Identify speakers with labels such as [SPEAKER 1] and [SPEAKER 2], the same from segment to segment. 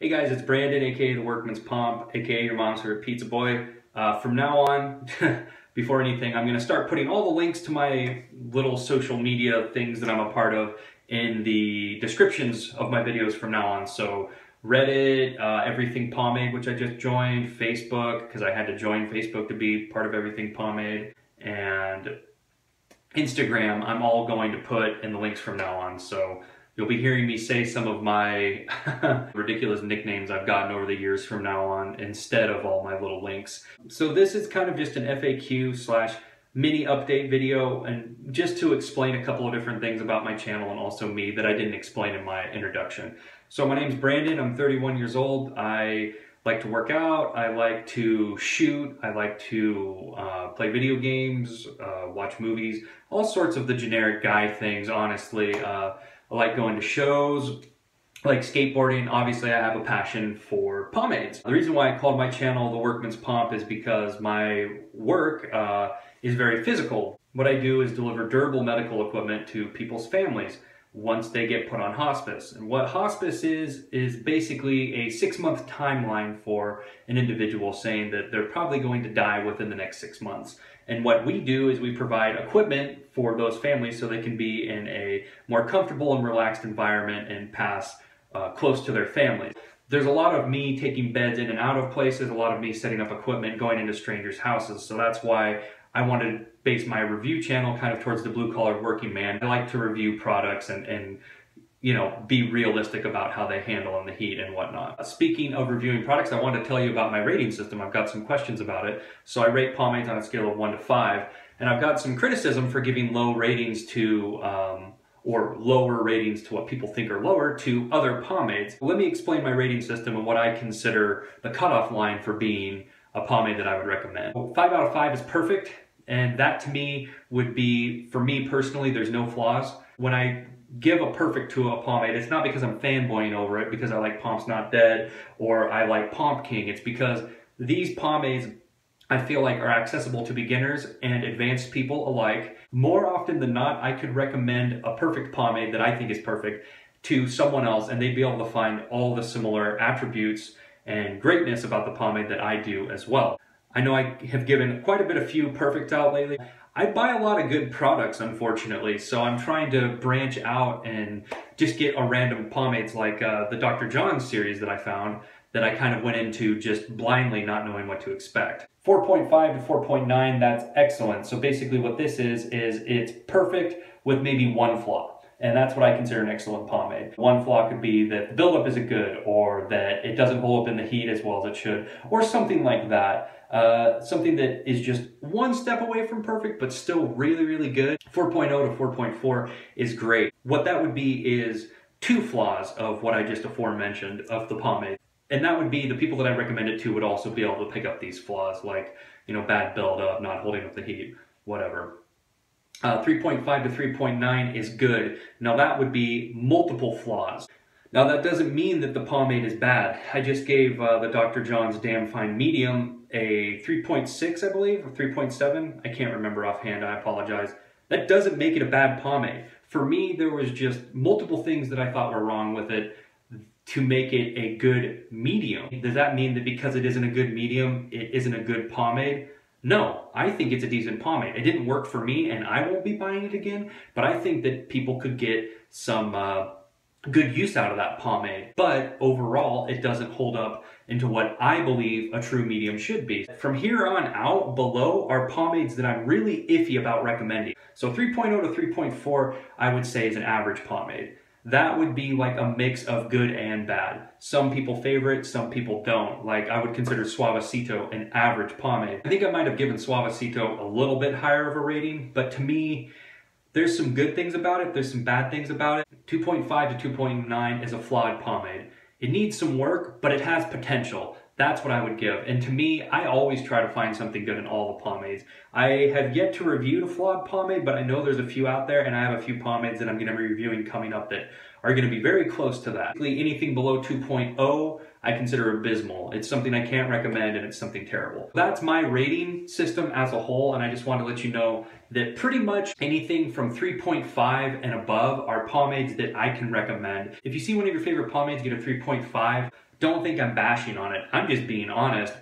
[SPEAKER 1] Hey guys, it's Brandon, aka the Workman's Pomp, aka your mom's favorite pizza boy. From now on, before anything, I'm going to start putting all the links to my little social media things that I'm a part of in the descriptions of my videos from now on. So Reddit, Everything Pomade, which I just joined, Facebook, because I had to join Facebook to be part of Everything Pomade, and Instagram, I'm all going to put in the links from now on. So you'll be hearing me say some of my ridiculous nicknames I've gotten over the years from now on instead of all my little links. So this is kind of just an FAQ slash mini update video, and just to explain a couple of different things about my channel and also me that I didn't explain in my introduction. So my name's Brandon, I'm 31 years old. I like to work out, I like to shoot, I like to play video games, watch movies, all sorts of the generic guy things, honestly. I like going to shows, I like skateboarding. Obviously, I have a passion for pomades. The reason why I called my channel The Workman's Pomp is because my work is very physical. What I do is deliver durable medical equipment to people's families once they get put on hospice. And what hospice is basically a 6-month timeline for an individual saying that they're probably going to die within the next 6 months. And what we do is we provide equipment for those families so they can be in a more comfortable and relaxed environment and pass close to their families. There's a lot of me taking beds in and out of places, a lot of me setting up equipment, going into strangers' houses. So that's why I wanted to base my review channel kind of towards the blue-collar working man. I like to review products and you know, be realistic about how they handle in the heat and whatnot. Speaking of reviewing products, I wanted to tell you about my rating system. I've got some questions about it. So I rate pomades on a scale of 1 to 5, and I've got some criticism for giving low ratings to, or lower ratings to what people think are lower to other pomades. Let me explain my rating system and what I consider the cutoff line for being a pomade that I would recommend. 5 out of 5 is perfect, and that to me would be, for me personally, there's no flaws. When I give a perfect to a pomade, it's not because I'm fanboying over it, because I like Pomp's Not Dead, or I like Pomp King. It's because these pomades, I feel like, are accessible to beginners and advanced people alike. More often than not, I could recommend a perfect pomade that I think is perfect to someone else, and they'd be able to find all the similar attributes and greatness about the pomade that I do as well. I know I have given quite a bit of few perfect out lately. I buy a lot of good products, unfortunately, so I'm trying to branch out and just get a random pomades like the Dr. John's series that I found that I kind of went into just blindly not knowing what to expect. 4.5 to 4.9, that's excellent. So basically what this is it's perfect with maybe one flaw. And that's what I consider an excellent pomade. One flaw could be that the buildup isn't good, or that it doesn't hold up in the heat as well as it should, or something like that. Something that is just one step away from perfect, but still really, really good. 4.0 to 4.4 is great. What that would be is 2 flaws of what I just aforementioned of the pomade. And that would be the people that I recommend it to would also be able to pick up these flaws, like, you know, bad buildup, not holding up the heat, whatever. 3.5 to 3.9 is good. Now that would be multiple flaws. Now that doesn't mean that the pomade is bad. I just gave the Dr. John's Damn Fine Medium a 3.6, I believe, or 3.7. I can't remember offhand, I apologize. That doesn't make it a bad pomade. For me, there was just multiple things that I thought were wrong with it to make it a good medium. Does that mean that because it isn't a good medium, it isn't a good pomade? No, I think it's a decent pomade. It didn't work for me, and I won't be buying it again, but I think that people could get some good use out of that pomade. But overall, it doesn't hold up into what I believe a true medium should be. From here on out, below are pomades that I'm really iffy about recommending. So 3.0 to 3.4, I would say, is an average pomade. That would be like a mix of good and bad. Some people favor it, some people don't. Like, I would consider Suavecito an average pomade. I think I might have given Suavecito a little bit higher of a rating, but to me, there's some good things about it, there's some bad things about it. 2.5 to 2.9 is a flawed pomade. It needs some work, but it has potential. That's what I would give. And to me, I always try to find something good in all the pomades. I have yet to review the flawed pomade, but I know there's a few out there, and I have a few pomades that I'm going to be reviewing coming up that are going to be very close to that. Anything below 2.0 I consider abysmal. It's something I can't recommend, and it's something terrible. That's my rating system as a whole, and I just want to let you know that pretty much anything from 3.5 and above are pomades that I can recommend. If you see one of your favorite pomades get a 3.5, don't think I'm bashing on it. I'm just being honest,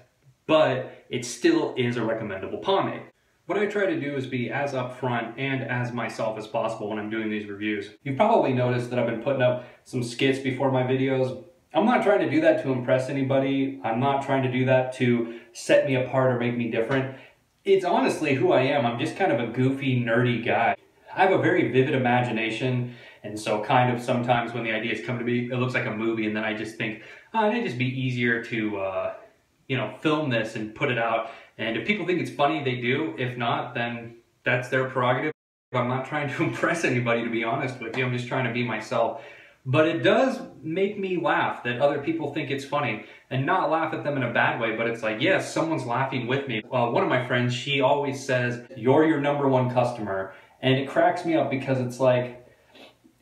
[SPEAKER 1] but it still is a recommendable pomade. What I try to do is be as upfront and as myself as possible when I'm doing these reviews. You've probably noticed that I've been putting up some skits before my videos. I'm not trying to do that to impress anybody. I'm not trying to do that to set me apart or make me different. It's honestly who I am. I'm just kind of a goofy, nerdy guy. I have a very vivid imagination, and so kind of sometimes when the ideas come to me, it looks like a movie, and then I just think, oh, it'd just be easier to film this and put it out. And if people think it's funny, they do. If not, then that's their prerogative. I'm not trying to impress anybody, to be honest with you. I'm just trying to be myself. But it does make me laugh that other people think it's funny, and not laugh at them in a bad way, but it's like, yes, someone's laughing with me. One of my friends, she always says, "You're your #1 customer." And it cracks me up because it's like,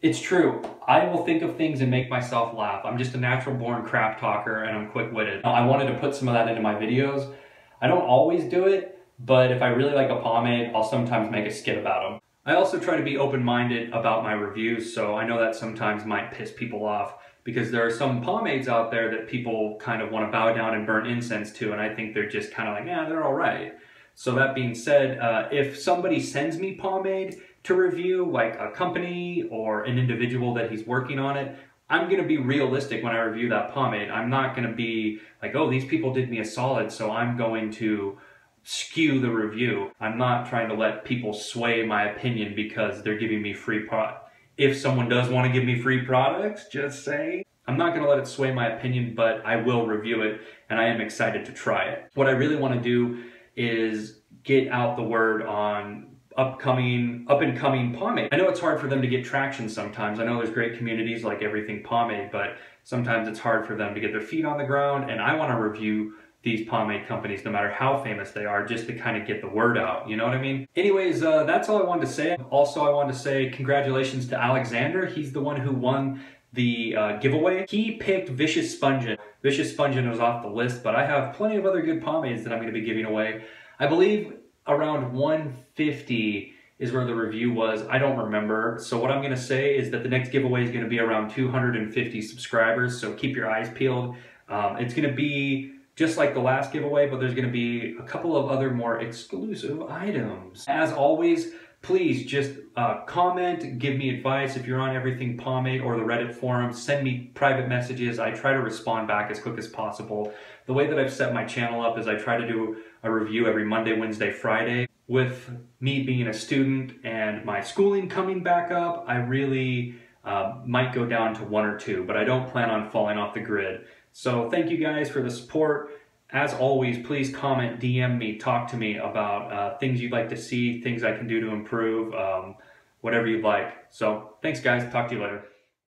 [SPEAKER 1] it's true. I will think of things and make myself laugh. I'm just a natural born crap talker, and I'm quick-witted. I wanted to put some of that into my videos. I don't always do it, but if I really like a pomade, I'll sometimes make a skit about them. I also try to be open-minded about my reviews, so I know that sometimes might piss people off because there are some pomades out there that people kind of want to bow down and burn incense to, and I think they're just kind of like, yeah, they're all right. So that being said, if somebody sends me pomade to review, like a company or an individual that he's working on it, I'm going to be realistic when I review that pomade. I'm not going to be like, oh, these people did me a solid, so I'm going to skew the review. I'm not trying to let people sway my opinion because they're giving me free product. If someone does want to give me free products, just say. I'm not going to let it sway my opinion, but I will review it, and I am excited to try it. What I really want to do is get out the word on up-and-coming pomade. I know it's hard for them to get traction sometimes. I know there's great communities like Everything Pomade, but sometimes it's hard for them to get their feet on the ground, and I want to review these pomade companies, no matter how famous they are, just to kind of get the word out, you know what I mean? Anyways, that's all I wanted to say. Also, I wanted to say congratulations to Alexander. He's the one who won the giveaway. He picked Vicious Spongin. Vicious Spongin was off the list, but I have plenty of other good pomades that I'm going to be giving away. I believe around 150 is where the review was. I don't remember. So what I'm going to say is that the next giveaway is going to be around 250 subscribers, so keep your eyes peeled. It's going to be just like the last giveaway, but there's going to be a couple of other more exclusive items. As always, please just comment, give me advice. If you're on Everything Pomade or the Reddit forums, send me private messages. I try to respond back as quick as possible. The way that I've set my channel up is I try to do a review every Monday, Wednesday, Friday. With me being a student and my schooling coming back up, I really might go down to 1 or 2, but I don't plan on falling off the grid. So thank you guys for the support. As always, please comment, DM me, talk to me about things you'd like to see, things I can do to improve, whatever you'd like. So thanks guys, talk to you later.